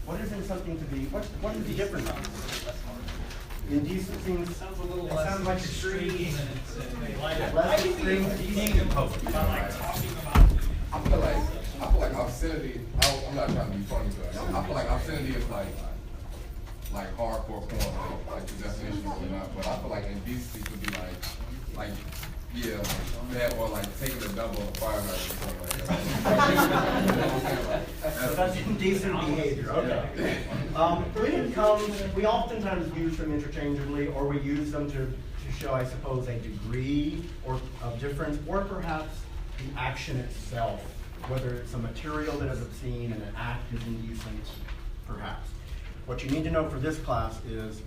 What is in something to be, what is the difference? Indecent seems, Sounds a little it less sounds like extreme extreme. and it's like Less I can be extreme. indecent in public, but like talking about. I feel like obscenity. I'm not trying to be funny, but I feel like obscenity is like hardcore porn, like the definition or not. But I feel like indecency could be like yeah, that or like taking a double on a fire hydrant or something like that. So that's indecent behavior, okay. When it comes, we oftentimes use them interchangeably, or we use them to show, I suppose, a degree or of difference, or perhaps the action itself, whether it's a material that is obscene and an act is indecent, perhaps. What you need to know for this class is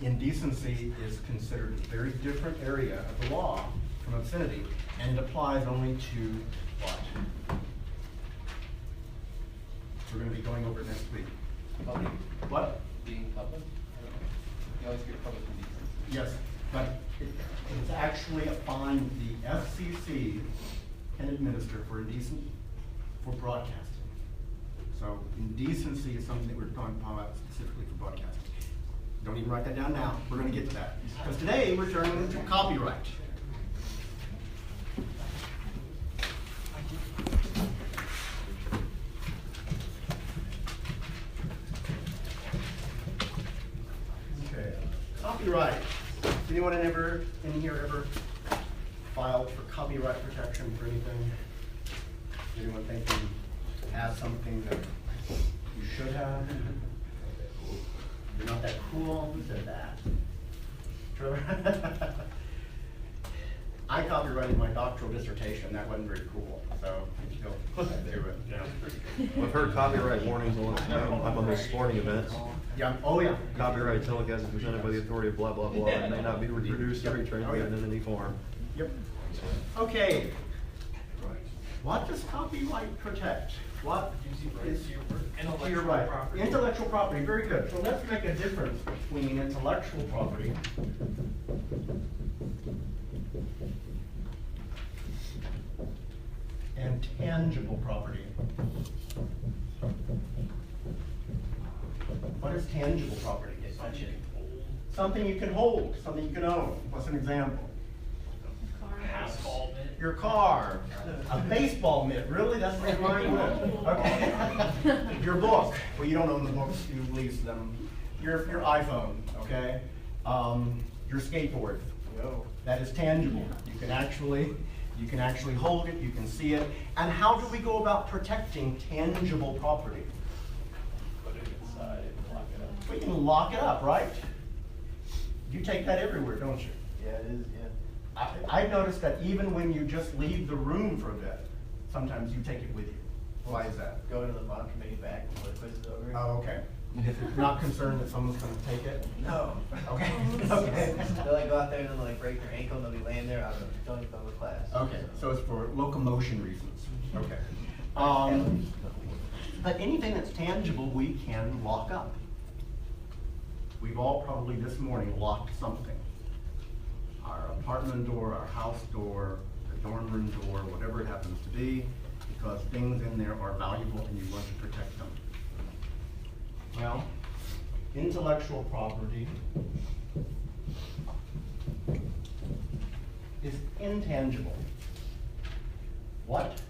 indecency is considered a very different area of the law from obscenity, and it applies only to what? We're going to be going over it next week. Public? What? Being public? You always get public indecency. Yes, but it's actually a fine the FCC can administer for for broadcasting. So indecency is something that we're going to talk about specifically for broadcasting. Don't even write that down now. We're going to get to that. Because today we're turning to copyright. Okay. Copyright. Anyone in here ever filed for copyright protection for anything? Anyone think you have something that you should have? You're not that cool. Who said that? Trevor? I copyrighted my doctoral dissertation. That wasn't very cool. So you go do it. Yeah. I've heard copyright warnings all the time. I'm on those sporting events. Yeah. Oh yeah. Copyright telecast is presented by the authority of blah blah blah and may not be reproduced or retransmitted in any form. Yep. Okay. What does copyright protect? What is Intellectual right. property. Intellectual property, very good. So let's make a difference between intellectual property and tangible property. What is tangible property? Something you can hold, something you can own. What's an example? Asphalt mitt. Your car, a baseball mitt, really? That's what you're mine with? Okay. Your book, well, you don't own the books, you lease them. Your iPhone, okay? Your skateboard, that is tangible. You can actually hold it, you can see it. And how do we go about protecting tangible property? Put it inside and lock it up. We can lock it up, right? You take that everywhere, don't you? Yeah, it is, yeah. I've noticed that even when you just leave the room for a bit, sometimes you take it with you. Why is that? Go to the bond committee back before the quiz is over. Oh, okay. Not concerned that someone's gonna take it? No. Okay, okay. They'll like go out there and they'll like break their ankle and they'll be laying there. I don't even go to class. Okay, so it's for locomotion reasons. Okay. But anything that's tangible, we can lock up. We've all probably this morning locked something. Our apartment door, our house door, the dorm room door, whatever it happens to be, because things in there are valuable and you want to protect them. Well, intellectual property is intangible. What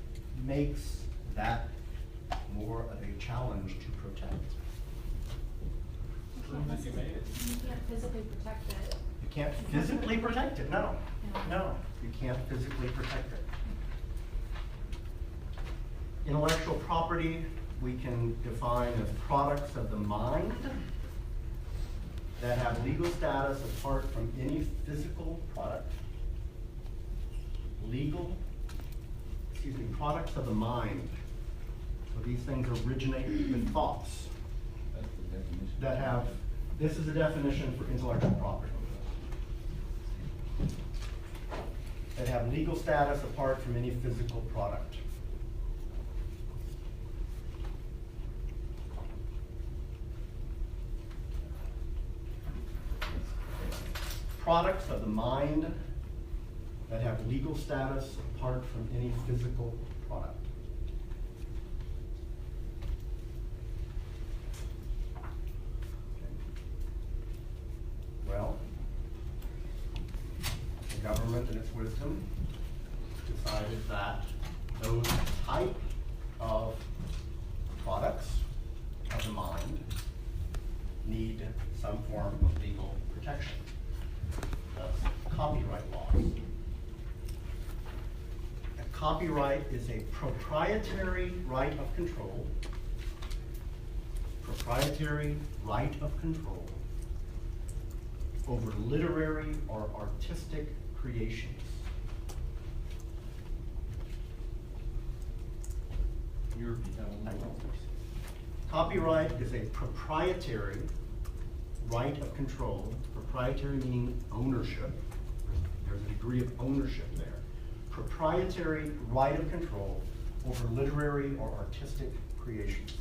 makes that more of a challenge to protect? You made it. You can't physically protect it. You can't physically protect it, no. No, you can't physically protect it. Intellectual property, we can define as products of the mind that have legal status apart from any physical product. Products of the mind. So these things originate with thoughts that have, this is a definition for intellectual property. That have legal status apart from any physical product. Products of the mind that have legal status apart from any physical product. wisdom, decided that those type of products of the mind need some form of legal protection. That's copyright laws. A copyright is a proprietary right of control, over literary or artistic creations. Copyright is a proprietary right of control, proprietary meaning ownership. There's a degree of ownership there. Proprietary right of control over literary or artistic creations.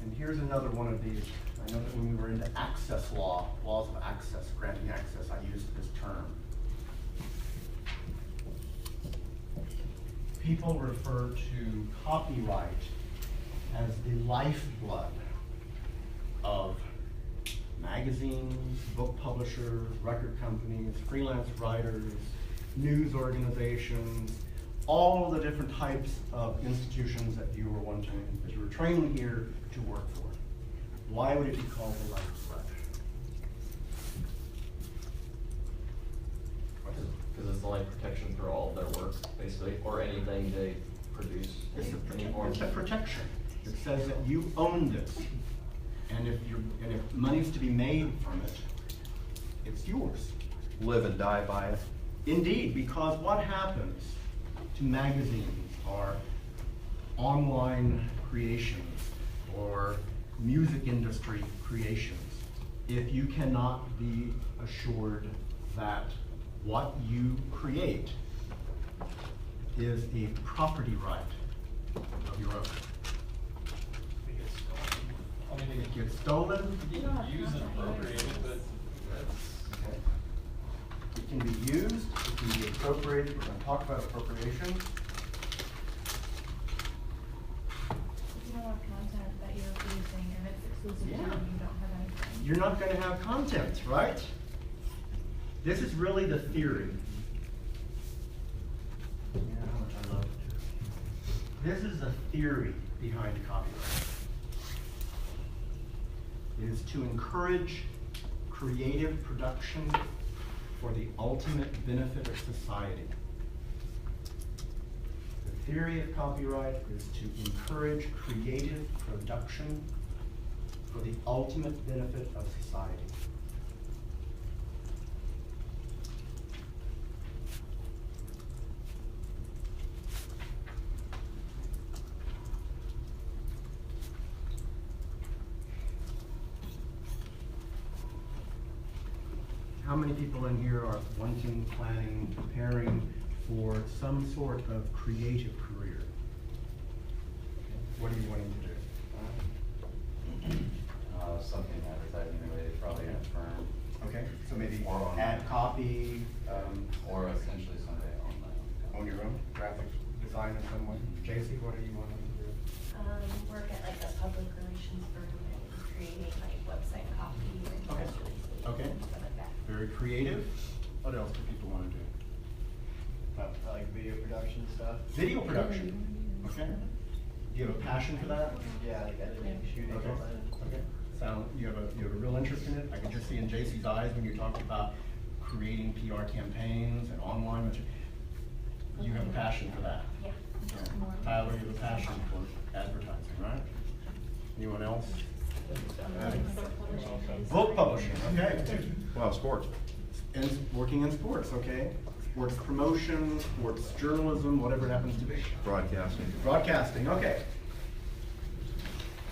And here's another one of these. I know that when we were into access law, laws of access, granting access, I used this term. People refer to copyright as the lifeblood of magazines, book publishers, record companies, freelance writers, news organizations, all of the different types of institutions that you were trained here to work for. Why would it be called the lifeblood? Because it's like protection for all of their work, basically, or anything they produce. It's any form. a protection. It says that you own this, and if money's to be made from it, it's yours. Live and die by it. Indeed, because what happens to magazines or online creations or music industry creations if you cannot be assured that what you create is a property right of your own? I mean, It gets stolen. you can use and appropriate it, but that's, Okay. It can be used, it can be appropriated. We're going to talk about appropriation. If you don't have content that you're producing and it's exclusive to you, Yeah. you don't have anything. You're not going to have content, right? This is really the theory. Yeah, how much I love it. This is the theory behind copyright. It is to encourage creative production for the ultimate benefit of society. The theory of copyright is to encourage creative production for the ultimate benefit of society. How many people in here are wanting, planning, preparing for some sort of creative career? What are you wanting to do? Something advertising related, probably in a firm, Okay, so maybe Or on- add copy, or essentially someday on my own. on your own, graphic design in some way. JC, what do you want to do? Work at like a public relations firm and creating like website copy and press releases Okay. and stuff like that. Very creative. What else do people want to do? Like video production stuff. Video production, okay. Do you have a passion for that? Yeah, like editing, shooting, all Okay. that. Okay. You have a real interest in it? I could just see in JC's eyes when you talked about creating PR campaigns and online material. You have a passion for that? Yeah. Yeah. Tyler, you have a passion for advertising, right? Anyone else? Book publishing, okay. Wow, sports. And working in sports, okay. Sports promotion, sports journalism, whatever it happens to be. Broadcasting. Broadcasting, okay.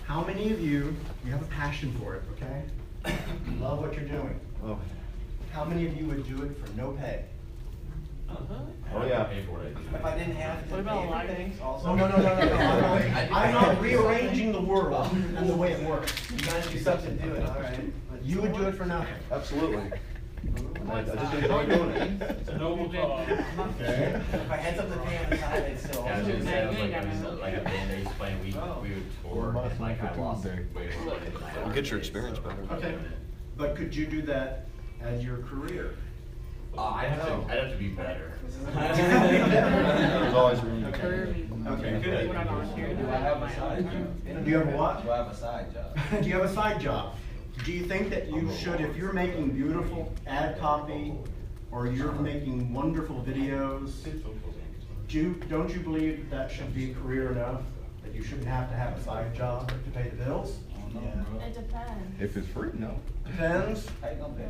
How many of you have a passion for it, okay? Love what you're doing. Oh, How many of you would do it for no pay? oh yeah. If I didn't have to pay for things also. Oh, no. I'm not rearranging the world and the way it works. You gotta do something to do it, all right. You would do it for nothing. Absolutely. I just enjoy doing it. It's a noble cause. Okay. If I had something to pay on the side, I'd still. Yeah, I was gonna say, I was like a band aid playing, we would tour, and like I lost way more money than I You'll ever get your did. experience better. Okay, but could you do that as your career? I'd have to be better. There's always room to Okay. Okay. Good. Do I have a side job? Do you have a what? Do I have a side job? Do you have a side job? Do you think that you should, if you're making beautiful ad copy, or you're making wonderful videos, don't you believe that should be career enough? That you shouldn't have to have a side job to pay the bills? It depends. If it's free, no. Depends. How you gonna pay?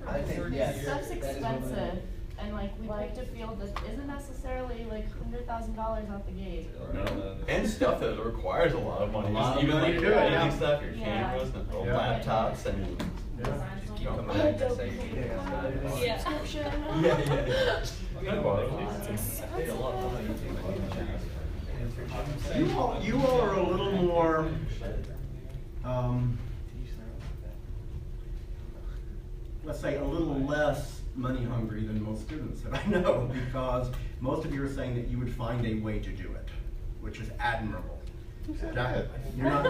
I think, yeah. Stuff's that is one of the- expensive, and like, we picked a field that isn't necessarily like $100,000 out the gate. No. And stuff that requires a lot of money. A lot of Even money like to do it, editing yeah. stuff, your Yeah. cameras, and the Yeah. laptops, and just keep coming back to say. Yeah. Subscription. You all are a little more, let's say a little less money hungry than most students that I know, because most of you are saying that you would find a way to do it, which is admirable. That- You're not.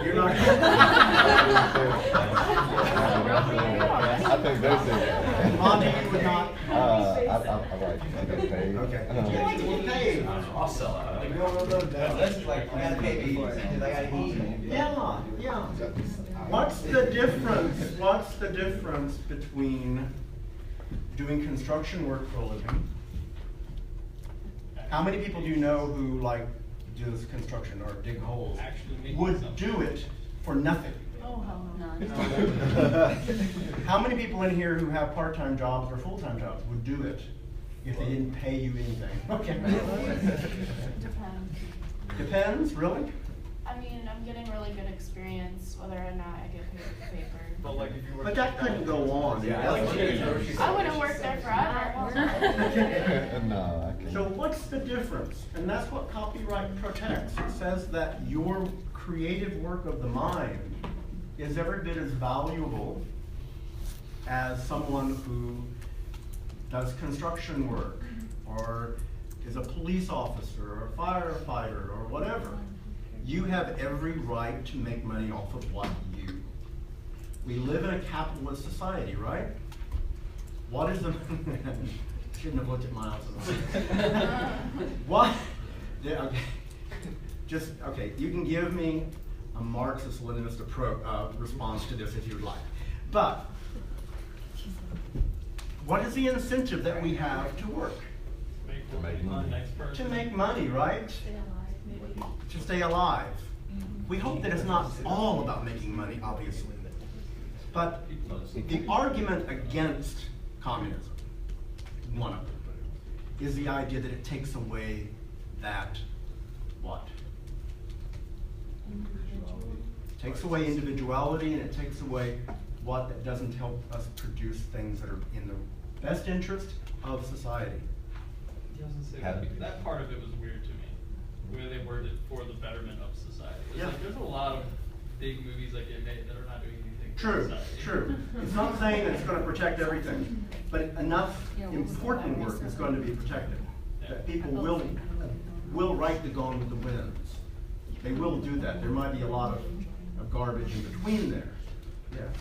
I think that's it. Monty, you would not. I get paid. Okay. You like to get paid. I'll sell out. This is like, you gotta pay me for it, because I gotta eat. Yeah, yeah. What's the difference? What's the difference between doing construction work for a living? How many people do you know who like does construction or dig holes? Actually making Would something. do it for nothing? Oh, hell no. How many people in here who have part-time jobs or full-time jobs would do it if they didn't pay you anything? Okay. Depends. Depends, really? I mean, I'm getting really good experience, whether or not I get paid for paper. But like if you were. But that couldn't go on. Yeah, I like to get groceries. I wouldn't work there forever. No, I can't. So what's the difference? And that's what copyright protects. It says that your creative work of the mind is every bit as valuable as someone who does construction work, or is a police officer, or a firefighter, or whatever. You have every right to make money off of what you do. We live in a capitalist society, right? What is the, shouldn't have looked at Miles. What, yeah, okay. Just, okay, you can give me a Marxist-Leninist response to this if you'd like. But, what is the incentive that we have to work? To make money. Next person. To make money, right? To stay alive. We hope that it's not all about making money, obviously. But the argument against communism, one of them, is the idea that it takes away that what? It takes away individuality, and it takes away what that doesn't help us produce things that are in the best interest of society. I was gonna say, that part of it was weird to me, where they worded it for the betterment of society. It's Yeah. like, there's a lot of big movies that get made that are not doing anything for True, society. true. It's not saying that it's going to protect everything, but enough important work is going to be protected. That people will write the Gone with the Winds. They will do that. There might be a lot of garbage in between there. Yes.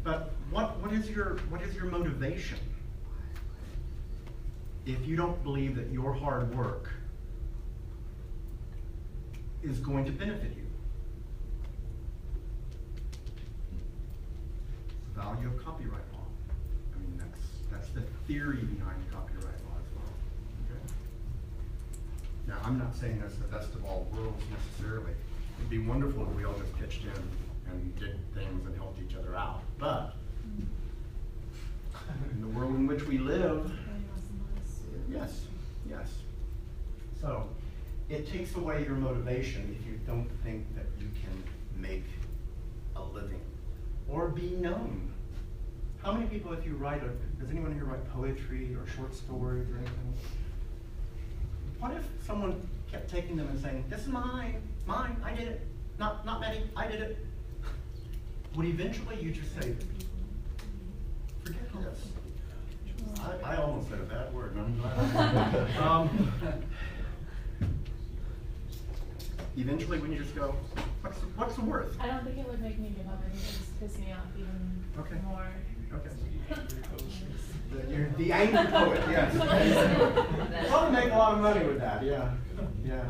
But what is your motivation? If you don't believe that your hard work is going to benefit you. The value of copyright law. I mean, that's the theory behind copyright law as well. Okay? Now, I'm not saying that's the best of all worlds necessarily. It'd be wonderful if we all just pitched in and did things and helped each other out. But in the world in which we live, yes, yes. So, it takes away your motivation if you don't think that you can make a living or be known. How many people, if you write does anyone here write poetry or short stories or anything? What if someone kept taking them and saying, this is mine, I did it, not Betty, I did it. Would eventually you just say, ridiculous. I almost said a bad word, but I'm glad. Eventually, when you just go, what's the worth? I don't think it would make me give up. I think it would just piss me off even more. Okay. You're the angry poet, yes. Probably make a lot of money with that, yeah. Yeah.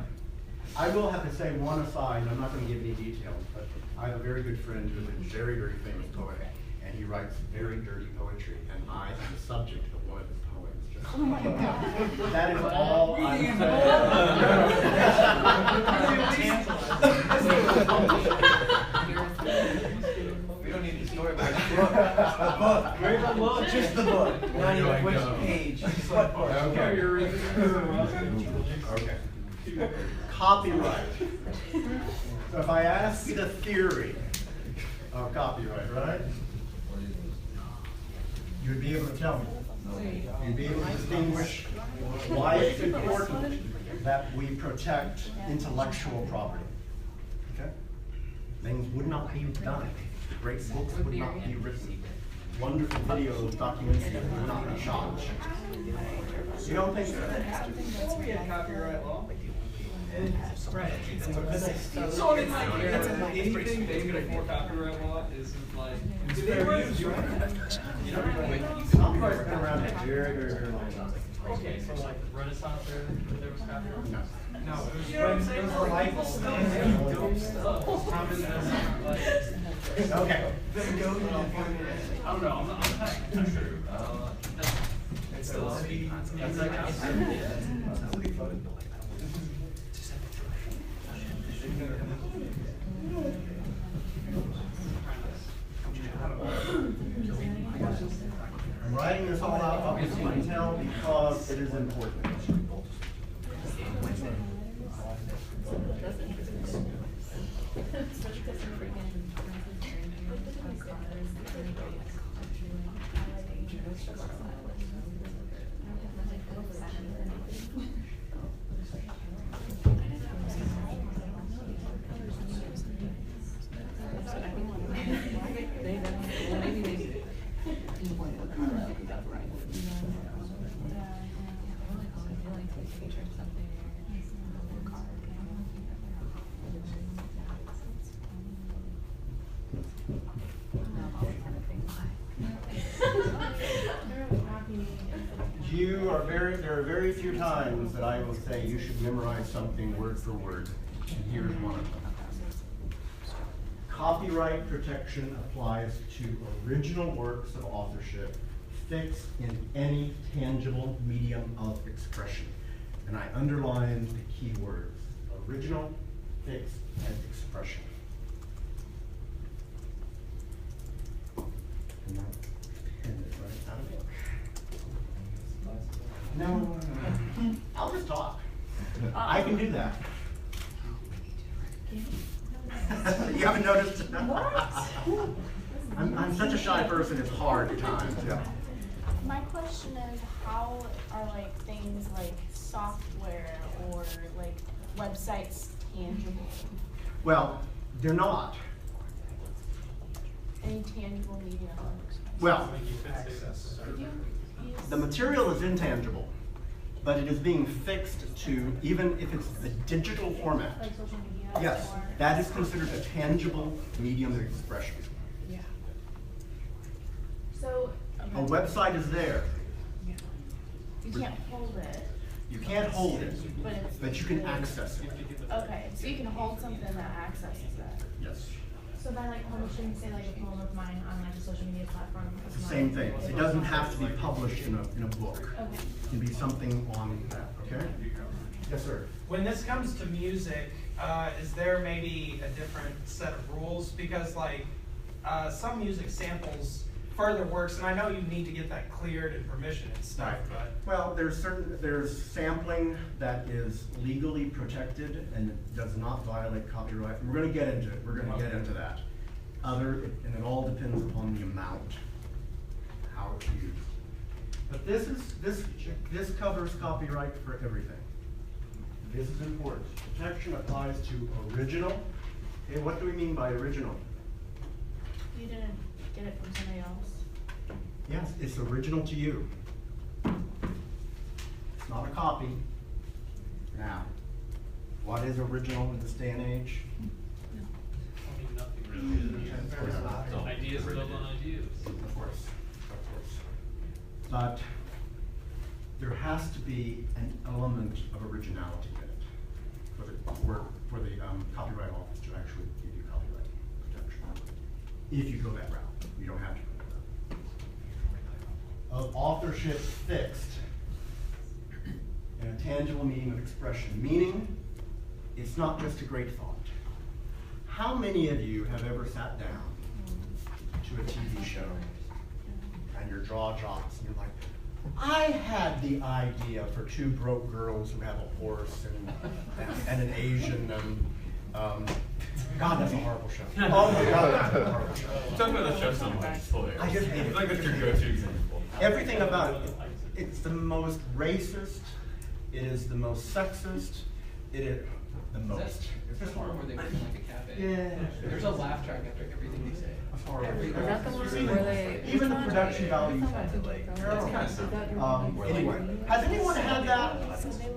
I will have to say one aside, and I'm not going to give any details, but I have a very good friend who's a very, very famous poet, and he writes very dirty poetry, and I am the subject of one of his poems. Oh my God. That is all I'm We don't need the story about the book. The book. Where's the book? Just the book. Not even which page. What book? Okay. Copyright. So if I ask you the theory of copyright, right? You'd be able to tell me. You'd be able to distinguish why it's important that we protect intellectual property. Okay? Things would not be done. Great books would not be written. Wonderful videos, documentaries would not be shot. You don't think so? We had copyright law. Right. So I mean, like, anything before copyright law isn't like, do they use your? Copyright's been around a very, very, very long time. Okay, so like Renaissance era, there was copyright? No. No, it was You know what I'm saying? when, it was the light bulb. Dope stuff. Okay. I don't know, I'm not sure. It's still speed. That's like, I'm writing this all out of detail because it is important. There are very few times that I will say you should memorize something word for word, and here's one of them. Copyright protection applies to original works of authorship fixed in any tangible medium of expression. And I underlined the key words: original, fixed, and expression. And that pen is right out of it. No, I'll just talk. I can do that. You haven't noticed? I'm such a shy person, it's hard at times. Yeah. My question is, how are like things like software or like websites tangible? Well, they're not. Any tangible medium? Well, Could you use? the material is intangible, but it is being fixed to, even if it's the digital format. Like social media? Yes, or- that is considered a tangible medium of expression. Yeah. So. A website is there. You can't hold it. You can't hold it, But it's. but you can access it. Okay, so you can hold something that accesses it. Yes. So then, like, publishing, say, like, a poem of mine on, like, a social media platform. It's the same thing. It doesn't have to be published in a book. Okay. It can be something on that, okay? Yes, sir. When this comes to music, is there maybe a different set of rules? Because like, some music samples further works, and I know you need to get that cleared and permission and stuff, but. Well, there's sampling that is legally protected and it does not violate copyright. We're gonna get into it. We're gonna get into that. And it all depends upon the amount, how it's used. But this covers copyright for everything. This is important. Protection applies to original. Okay, what do we mean by original? You didn't get it from somebody else? Yes, it's original to you. It's not a copy. Now, what is original in this day and age? I mean, nothing really is. Ideas built on ideas. Of course. But there has to be an element of originality in it for the copyright office to actually give you copyright protection. If you go that route, you don't have to go that route. Of authorship fixed in a tangible meaning of expression, meaning it's not just a great thought. How many of you have ever sat down to a TV show and your jaw drops and you're like, I had the idea for two broke girls who have a horse and an Asian and God, that's a horrible show. Oh my God, that's a horrible show. Talk about the show so much, it's hilarious. I just hate it. It's like that's your go-to example. Everything about it, it's the most racist, it is the most sexist, it is the most. Is that the one where they work in like a cafe? Yeah. There's a laugh track after everything they say. That's horrible. Every- that the one Even- where they- Even the production values. Anyway, has anyone had that?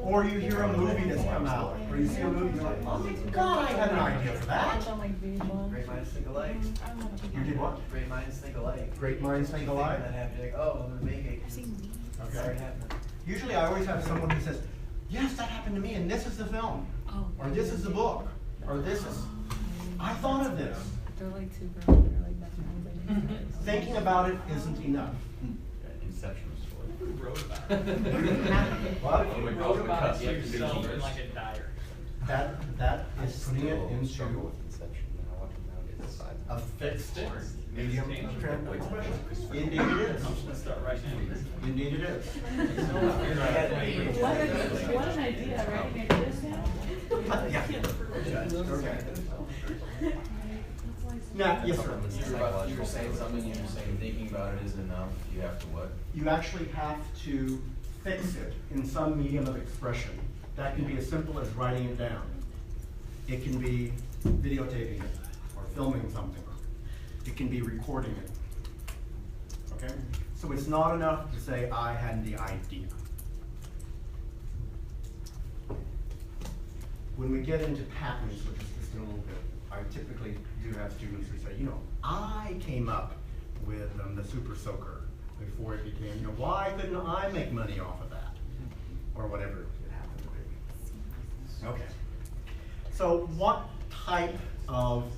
Or you hear a movie that's come out, or you see a movie, you're like, oh my God, I had an idea for that. Great minds think alike. You did what? Great minds think alike. Great minds think alike? That happened, like, oh, I'm gonna make it. It's already happened. Usually I always have someone who says, yes, that happened to me, and this is the film, or this is the book, or this is, I thought of this. They're like super, they're like best friends. Thinking about it isn't enough. Yeah, Inception story. Who wrote about it? What? Oh my Who God, wrote the about cusp it of yourself in universe. like a diary? That is putting it into Inception, a fixed medium of Change. expression. Indeed it is. I'm just gonna start right now. Indeed it is. What an idea, writing ideas now? Yeah. Okay. Now, yes, sir. You were saying something, you were saying thinking about it isn't enough, you have to what? You actually have to fix it in some medium of expression. That can be as simple as writing it down. It can be videotaping it or filming something. It can be recording it. Okay? So it's not enough to say, I had the idea. When we get into patents, which is just a little bit, I typically do have students who say, you know, I came up with the Super Soaker before it became, you know, why couldn't I make money off of that? Or whatever it happened to be. Okay. So what type of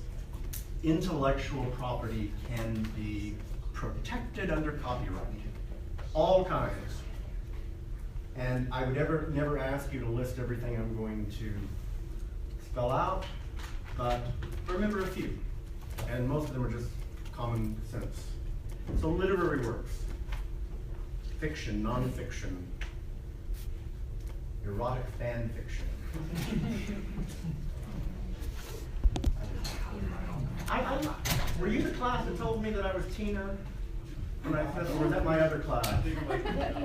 intellectual property can be protected under copyright? All kinds. And I would never ask you to list everything I'm going to spell out, but remember a few. And most of them are just common sense. So literary works, fiction, nonfiction, erotic fan fiction. Were you the class that told me that I was Tina? When I said, or was that my other class? I think you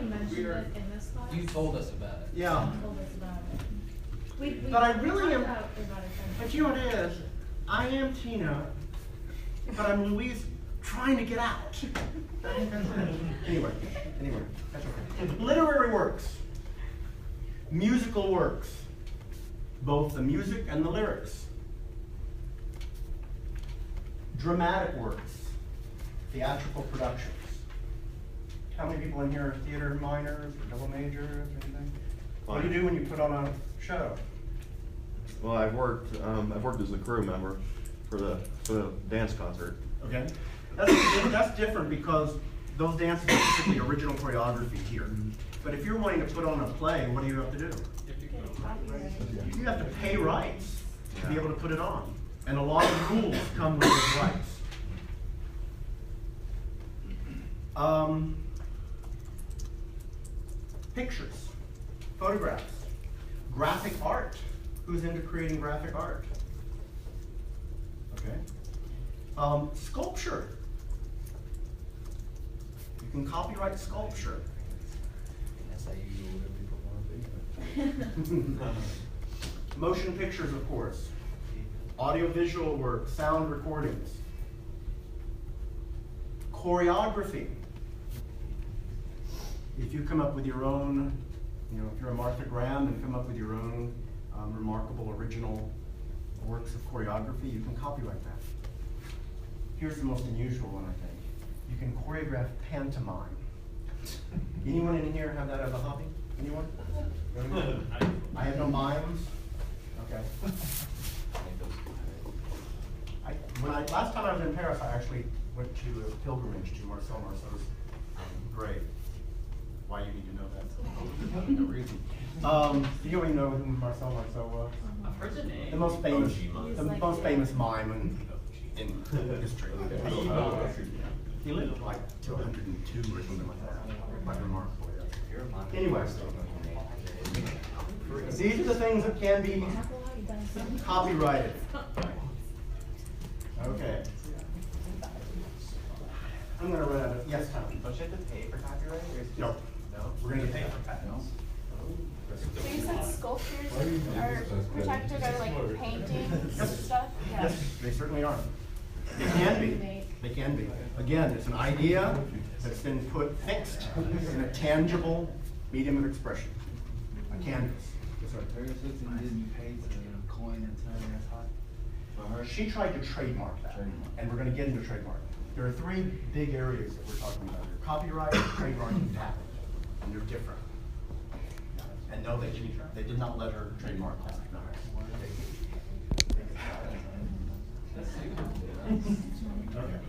mentioned it in this class. You told us about it. Yeah. You told us about it. We But I really am, talked about it. but you know what it is? I am Tina, but I'm Louise trying to get out. Anyway, that's okay. Literary works, musical works, both the music and the lyrics. Dramatic works, theatrical productions. How many people in here are theater minors or double majors or anything? What do you do when you put on a show? Well, I've worked as a crew member for the dance concert. Okay, that's different because those dances are typically original choreography here. But if you're wanting to put on a play, what do you have to do? You have to pay rights to be able to put it on. And a lot of rules come with those rights. Pictures, photographs, graphic art. Who's into creating graphic art? Okay. Sculpture. You can copyright sculpture. That's how you do whatever people want to do. Motion pictures, of course. Audiovisual work, sound recordings. Choreography. if you come up with your own, if you're a Martha Graham and come up with your own remarkable original works of choreography, you can copyright that. Here's the most unusual one, I think. You can choreograph pantomime. Anyone in here have that as a hobby? Anyone? I have no mimes. Okay. Last time I was in Paris, I actually went to a pilgrimage to Marcel Marceau's grave. Why you need to know that? No reason. Do you already know who Marcel Marceau was? I've heard the name. The most famous mime in history. He lived like to 102 or something like that. Quite remarkable. Yeah. Anyway, these are the things that can be copyrighted. Okay. I'm gonna run out of, yes, Tom? Don't you have to pay for copyright? Or is it No. just- No? We're gonna get paid for patents. So you said sculptures are protected, or like paintings and stuff? Yeah. Yes, they certainly are. They can be. They can be. Again, it's an idea that's been fixed in a tangible medium of expression, a canvas. Yes, sir. Paris Hilton didn't pay to coin and turn that hot for her. She tried to trademark that, and we're going to get into trademark. There are three big areas that we're talking about here: copyright, trademark, and patent, and they're different. And no, they did not let her trademark that. No. Okay.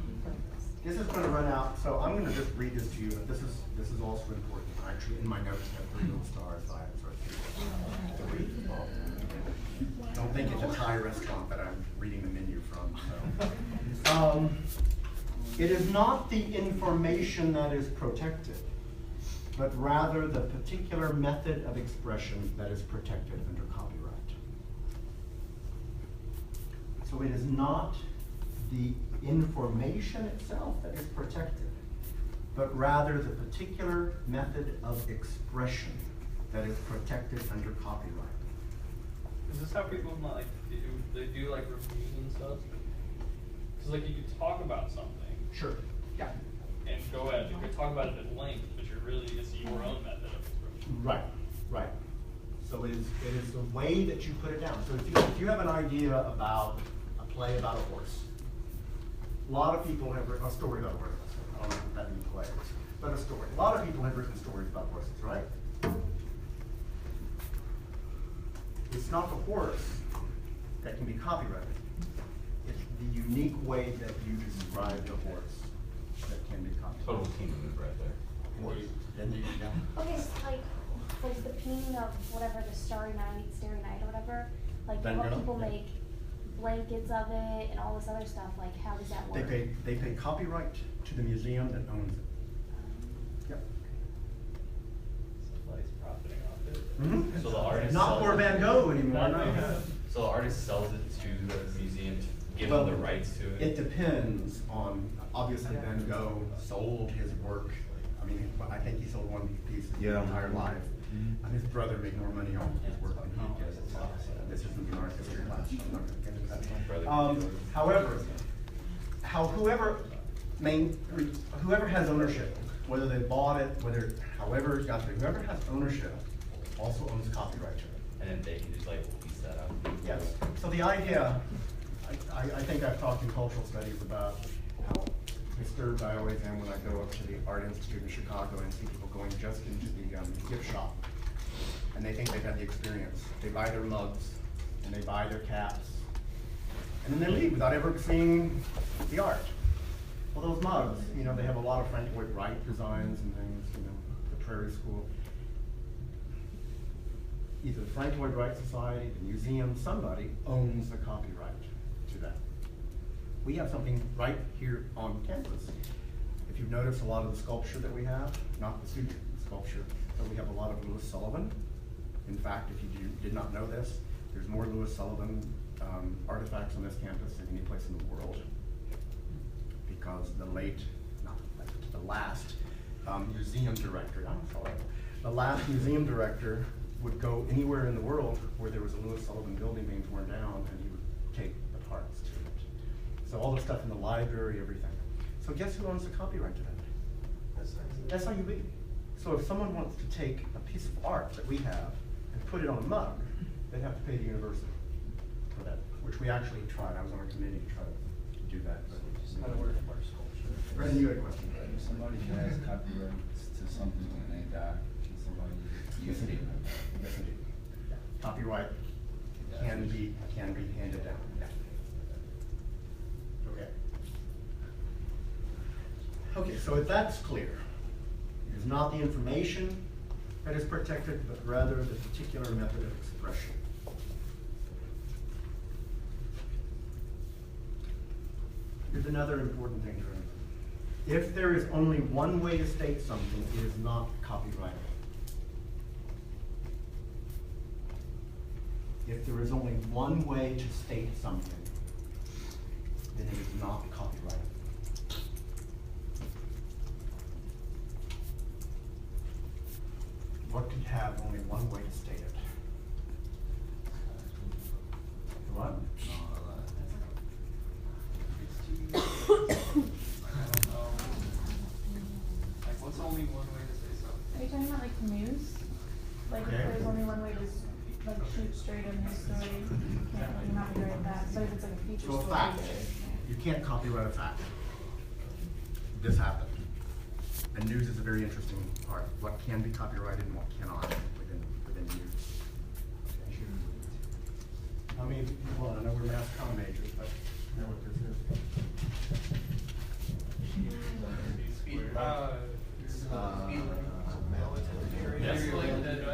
This is going to run out, so I'm going to just read this to you. But this is also important. Actually, in my notes, I have 3 little stars by it. So don't think it's a Thai restaurant that I'm reading the menu from. So. It is not the information that is protected, but rather the particular method of expression that is protected under copyright. So it is not the information itself that is protected, but rather the particular method of expression that is protected under copyright. Is this how people like they do like reviews and stuff? Because like you could talk about something. Sure. Yeah. And go ahead. You could talk about it at length, but it's your own method of expression. Right. Right. So it is the way that you put it down. So if you have an idea about a play about a horse, a lot of people have written a story about horses. I don't know if that means plays, but a story. A lot of people have written stories about horses, right? It's not the horse that can be copyrighted. It's the unique way that you describe the horse that can be copyrighted. Total team move right there. Then you go. Okay, so like the painting of whatever, the Starry Night, Starry Night or whatever, like Van what Gogh, people yeah. make blankets of it and all this other stuff, like how does that work? They pay copyright to the museum that owns it. Yep. Somebody's profiting off it. Mm-hmm. So the artist Not sells for it- Van Gogh anymore, no. So the artist sells it to the museum to give Well, them the rights to it? It depends on, obviously Van Gogh sold his work. I mean, I think he sold one piece his entire life. His brother made more money on his work than he did. This isn't an art history class, so I'm not going to get into that. However, whoever has ownership, whether they bought it, however it got there, whoever has ownership also owns copyright to it. And then they can just like piece that up? Yes. So the idea, I think I've talked in cultural studies about how disturbed I always am when I go up to the Art Institute in Chicago and see people going just into the gift shop. And they think they've had the experience. They buy their mugs and they buy their caps. And then they leave without ever seeing the art. Well, those mugs, they have a lot of Frank Lloyd Wright designs and things, the Prairie School. Either the Frank Lloyd Wright Society, the museum, somebody owns the copyright to that. We have something right here on campus. If you've noticed a lot of the sculpture that we have, not the studio sculpture, but we have a lot of Louis Sullivan. In fact, if you did not know this, there's more Louis Sullivan artifacts on this campus than any place in the world. Because the last museum director, the last museum director would go anywhere in the world where there was a Louis Sullivan building being torn down, and he would take the parts to it. So all the stuff in the library, everything. So guess who owns the copyright to that? SIUB. So if someone wants to take a piece of art that we have and put it on a mug, they'd have to pay the university for that, which we actually tried. I was on a committee to try to do that. But How to work for sculpture. Brendan, you had a question. If somebody has copyrights to something when they die, can somebody use it? Yes, indeed. Copyright can be handed down. Yeah. Okay. Okay, so if that's clear, it is not the information that is protected, but rather the particular method of expression. Here's another important thing to remember. If there is only one way to state something, it is not copyrightable. If there is only one way to state something, then it is not copyrightable. What could have only one way to state it? What? Like, what's only one way to say something? Are you talking about like news? Like Okay. if there's only one way to like shoot straight in the story, you can't like copyright that. But if it's like a feature So a story, fact, you can't copyright a fact. This happened. And news is a very interesting part. What can be copyrighted and what cannot within news. Okay. How many people, I know we're mass comm majors, but you know what this is?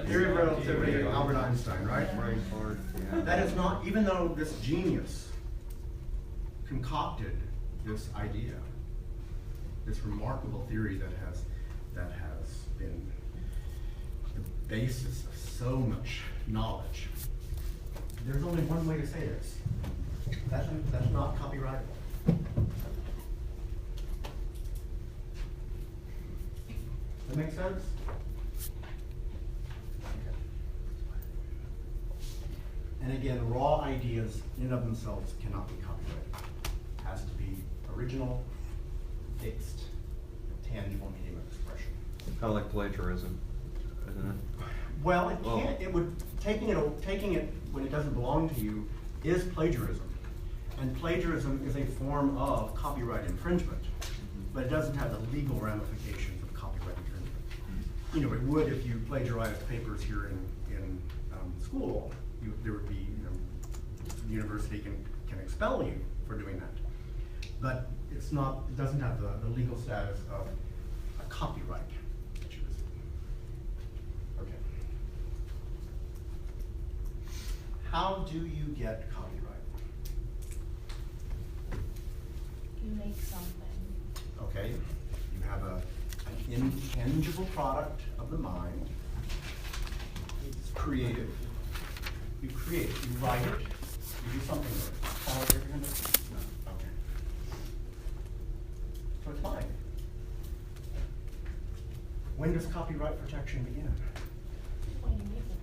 Theory of relativity, Albert Einstein, right? Brain fart, yeah. That is not, even though this genius concocted this idea, this remarkable theory that has been the basis of so much knowledge, there's only one way to say this. That's not copyrightable. That make sense? And again, raw ideas in and of themselves cannot be copyrighted. It has to be original, fixed, tangible medium of expression. Kind of like plagiarism, isn't it? Well, it can't, it would, taking it when it doesn't belong to you is plagiarism. And plagiarism is a form of copyright infringement, but it doesn't have the legal ramifications of copyright infringement. You know, it would if you plagiarized papers here in school. There would be, the university can expel you for doing that. But it's not, it doesn't have the legal status of a copyright. Okay. How do you get copyright? You make something. Okay, you have an intangible product of the mind. It's creative. You create it, you write it, you do something with it. Follow what you're gonna do. No. Okay. So it's mine. When does copyright protection begin? When you make it.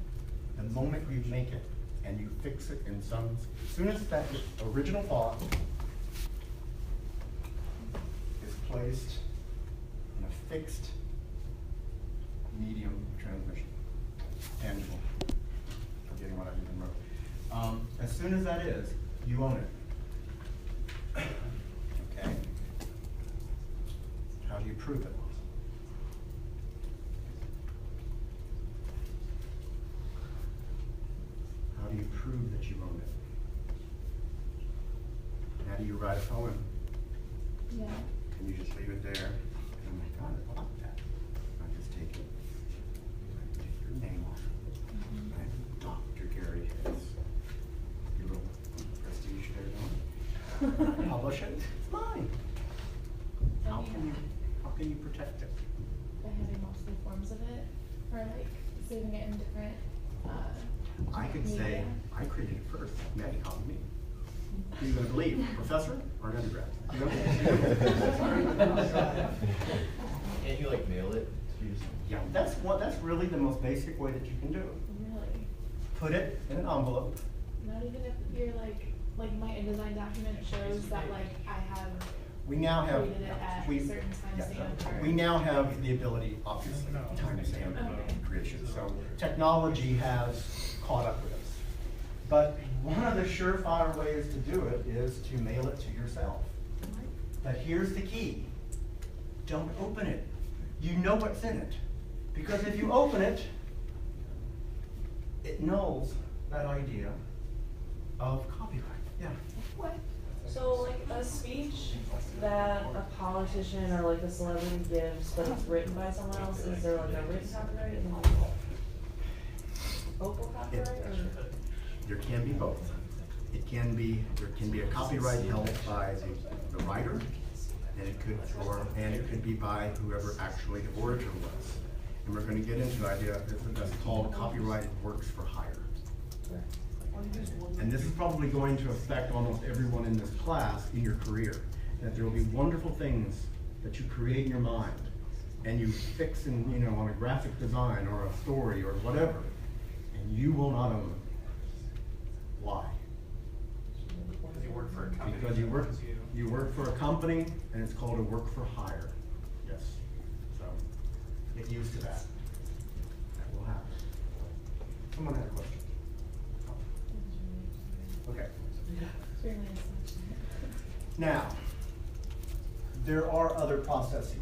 The moment you make it and you fix it in some, as soon as that original thought is placed in a fixed medium of transmission, tangible. Forgetting what I even wrote. As soon as that is, you own it. Okay? How do you prove it? How do you prove that you own it? How do you write a poem? yeah. Can you just leave it there? Oh my God, I like that. I just take it. I take your name off. Dr. Gary has your little prestige there, don't you? Publish it. It's mine. How can you protect it? By having multiple forms of it, or like saving it in different. I could say media. I created it first. Maddie copied me. Who are you going to believe, professor or an undergrad? You know? Can't you like mail it to yourself? Yeah, that's really the most basic way that you can do it. Really? Put it in an envelope. Not even if you're like my InDesign document shows that like I have We now have, Created it at we, certain timestamp or- we now have the ability, obviously, timestamp creation. So technology has caught up with us. But one of the surefire ways to do it is to mail it to yourself. But here's the key. Don't open it. You know what's in it. Because if you open it, it nulls that idea of copyright. Yeah. So like a speech that a politician or like a celebrity gives, but it's written by someone else, is there like a written copyright and vocal copyright or? There can be both. There can be a copyright held by the writer, and it could be by whoever actually the orator was. And we're going to get into the idea that's called copyrighted works for hire. And this is probably going to affect almost everyone in this class in your career. That there will be wonderful things that you create in your mind, and you fix in, on a graphic design or a story or whatever, and you will not own them. Why? Because you work for a company. Because you work for a company, and it's called a work for hire. Yes. So get used to that. That will happen. Someone had a question. Okay. Now, there are other processes.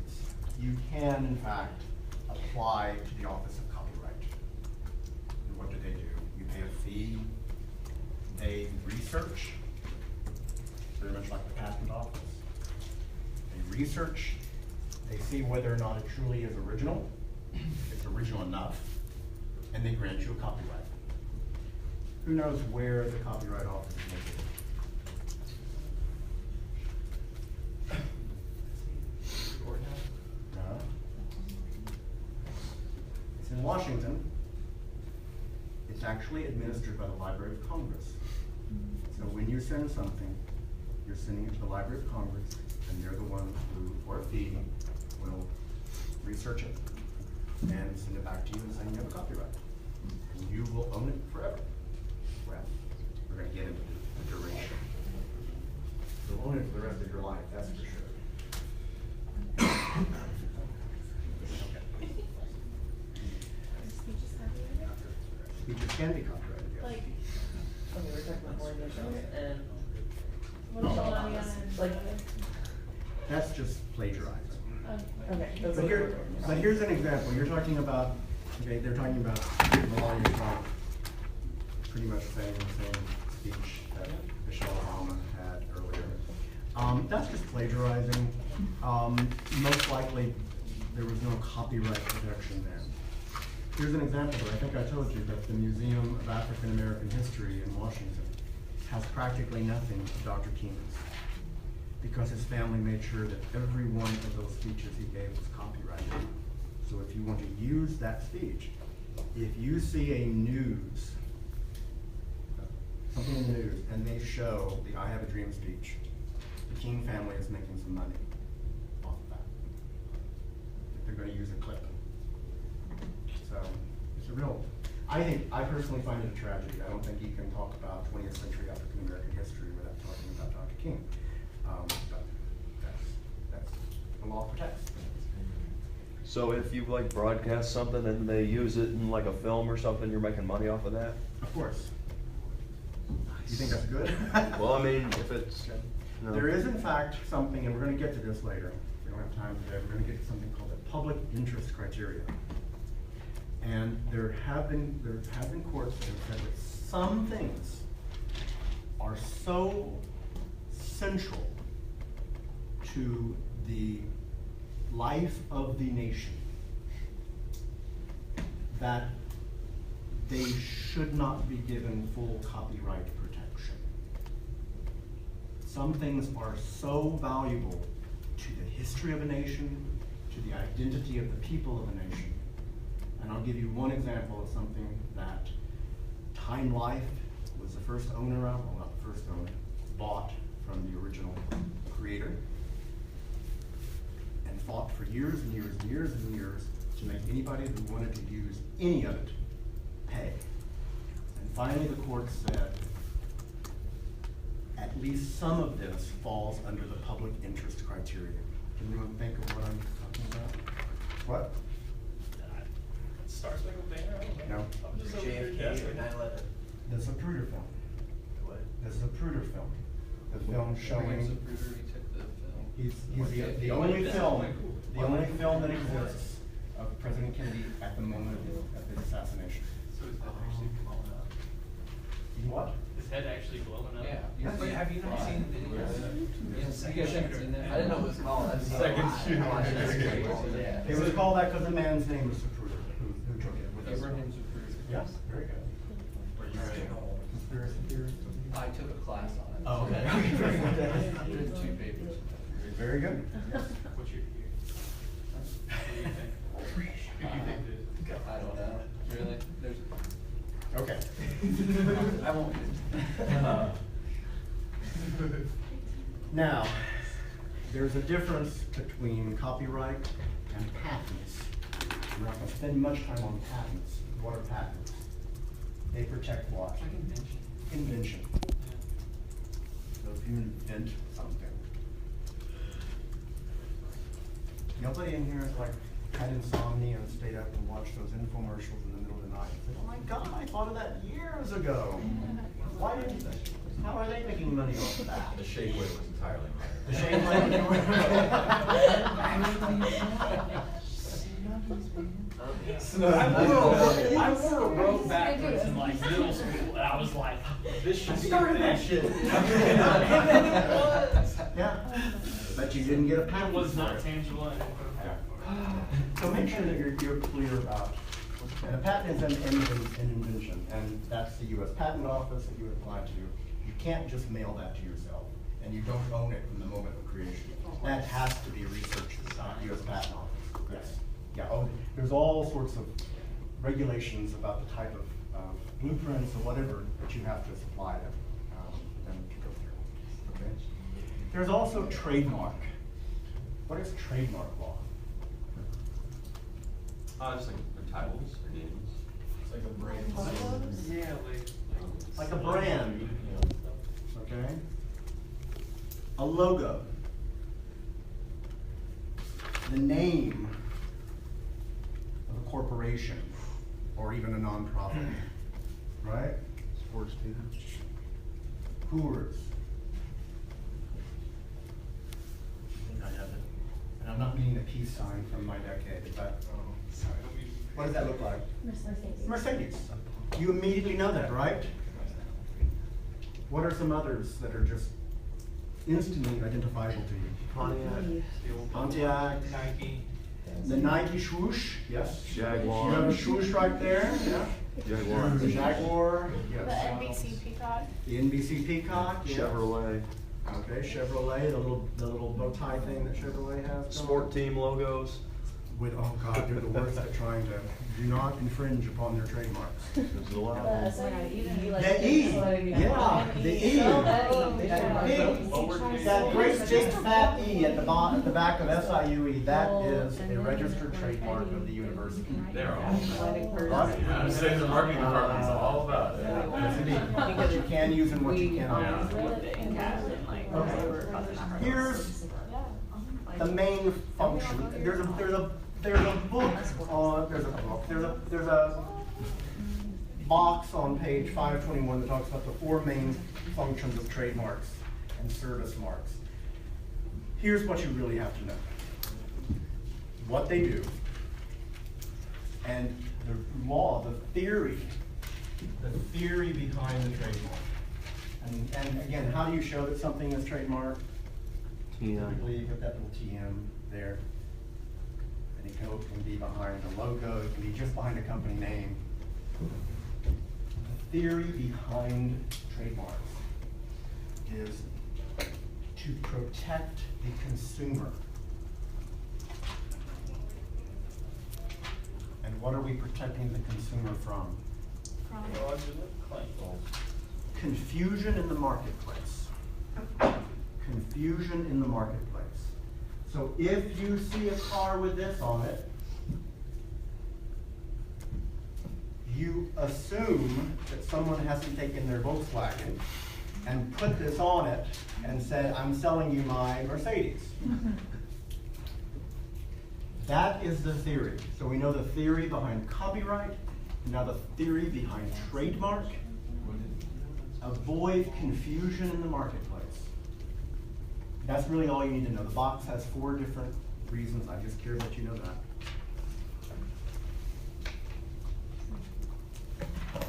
You can, in fact, apply to the Office of Copyright. And what do? You pay a fee. They research, very much like the patent office. They research, they see whether or not it truly is original, if it's original enough, and they grant you a copyright. Who knows where the Copyright Office is located? No. It's in Washington. It's actually administered by the Library of Congress. So when you send something, you're sending it to the Library of Congress, and they're the ones who, for a fee, will research it and send it back to you and say you have a copyright. And you will own it forever. Well, we're going to get into the duration. You'll own it for the rest of your life, that's for sure. Speeches can be copyrighted, yes. Like, okay, we're talking about language and What's the line on like, That's just plagiarizing. okay. that's But okay. here's an example. You're talking about, okay, they're talking about Melania Trump pretty much saying the same speech that Michelle Obama had earlier. That's just plagiarizing. Most likely, there was no copyright protection there. Here's an example, I think I told you that the Museum of African American History in Washington has practically nothing of Dr. King's, because his family made sure that every one of those speeches he gave was copyrighted. So if you want to use that speech, if you see a something in the news, and they show the I Have a Dream speech, the King family is making some money off of that. If they're going to use a clip. So it's a real, I personally find it a tragedy. I don't think you can talk about 20th century African American history without talking about Dr. King. But that's the law protects. So if you like broadcast something and they use it in like a film or something, you're making money off of that? Of course. You think that's good? Well, I mean, if it's, you know. There is in fact something, and we're going to get to this later. We don't have time today. We're going to get to something called the public interest criteria. And there have been courts that have said that some things are so central to the life of the nation that they should not be given full copyright protection. Some things are so valuable to the history of a nation, to the identity of the people of a nation. And I'll give you one example of something that Time Life was the first owner of, well, not the first owner, bought from the original creator, and fought for years and years and years and years to make anybody who wanted to use any of it pay. And finally the court said, at at least some of this falls under the public interest criteria. Can anyone think of what I'm talking about? What? Star Spangled Banner, I don't know. No. I'm just over here JFK guessing. or 9/11? This is a Pruder film. What? This is a Pruder film. The film showing, he's the only film that exists of President Kennedy at the moment of the assassination. So his head actually blowing up. You what? His head actually blowing up? Yeah, but have you not seen the video? Yes, you guys haven't seen that? I didn't know it was called. That's Second shooting. Yeah. It was called that because the man's name was Zapruder, who took it with us. Abraham Zapruder. Yes, very good. Were you ready? Conspiracy theorist. I took a class on it. Oh, okay. I did 2 papers. Very good. What's your theory? What do you think? Who do you think did? I don't know. Really? There's. Okay. I won't. Now, there's a difference between copyright and patents. We're not going to spend much time on patents. What are patents? They protect what? Like invention. Invention. So if you invent something. Nobody in here has like had insomnia and stayed up and watched those infomercials in the middle of the night and said, oh my God, I thought of that years ago. Why didn't they? How are they making money off of that? The shade weight was entirely minor. The shade I wore a robe backwards in like middle school, and I was like, this should be that shit. Yeah, but you didn't get a patent. It was not for it. tangible and So make sure that you're clear about, and a patent is an invention, and that's the US Patent Office that you would apply to. You can't just mail that to yourself, and you don't own it from the moment of creation. That has to be researched at the US Patent Office, yes. Yeah, oh, there's all sorts of regulations about the type of blueprints or whatever that you have to supply them to go through, okay? There's also trademark. What is trademark law? Just like the titles or names. It's like a brand. yeah, Like a brand, okay? A logo. The name of a corporation or even a nonprofit, right? Sports team. Coors. I think I have it. And I'm not meaning a peace sign from my decade, but what does that look like? Mercedes. You immediately know that, right? What are some others that are just instantly identifiable to you? Pontiac. Nike. The Nike swoosh, yes. Jaguar. You have a swoosh right there, yeah. Jaguar. The Jaguar, The yes. NBC Peacock. The NBC Peacock, yes. Chevrolet. Okay, Chevrolet, the little bow tie thing that Chevrolet has. Sport team logos. With, oh God, they're the worst at trying to, do not infringe upon their trademarks. Is it allowed? The E, yeah, the E. That great big fat E at the bottom, at the back of SIUE, that is a registered trademark of the university. They're all. Yeah, the sales and marketing department's all about it. Yes, indeed. What you can use and what you cannot. Here's the main function. There's a book on, there's a box on page 521 that talks about the 4 main functions of trademarks and service marks. Here's what you really have to know. What they do, and the law, the theory behind the trademark. And again, how do you show that something is trademarked? Typically, you put that little TM there. And it can be behind the logo, it can be just behind a company name. The theory behind trademarks is to protect the consumer. And what are we protecting the consumer from? Confusion in the marketplace. Confusion in the marketplace. So if you see a car with this on it, you assume that someone hasn't taken their Volkswagen and put this on it and said, I'm selling you my Mercedes. That is the theory. So we know the theory behind copyright, now the theory behind trademark. Avoid confusion in the marketplace. That's really all you need to know. The box has 4 different reasons. I just care that you know that.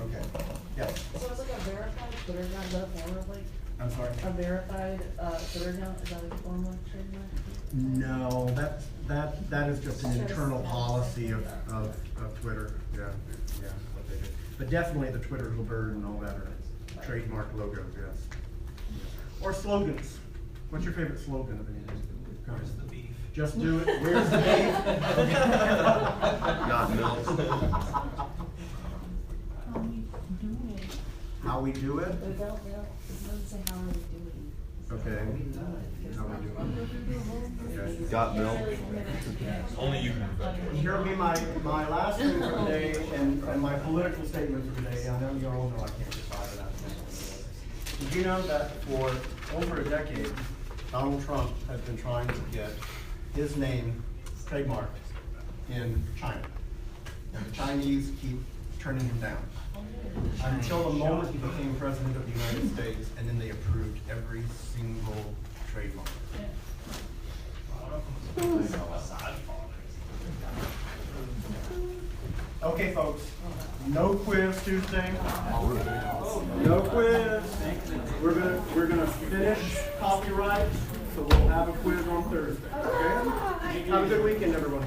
Okay, yes. So it's like a verified Twitter account, is that a form of like? I'm sorry? A verified, Twitter account, is that a form of trademark? No, that is just an internal policy of Twitter, yeah, what they do. But definitely the Twitter little bird and all that are trademark logos, yes. Or slogans. What's your favorite slogan of anything? Where's the beef? Just do it. Where's the beef? Not milk. How we do it? But it doesn't say how are we doing. Okay. How we do it? Okay. Got milk. Only you can. Here will be my last thing for today and my political statement for today. I know you all know I can't decide that. Did you know that for over a decade, Donald Trump has been trying to get his name trademarked in China? And the Chinese keep turning him down. Until the moment he became president of the United States, and then they approved every single trademark. Okay, folks, no quiz Tuesday. No quiz. We're gonna finish copyright, so we'll have a quiz on Thursday. Okay? Have a good weekend, everyone.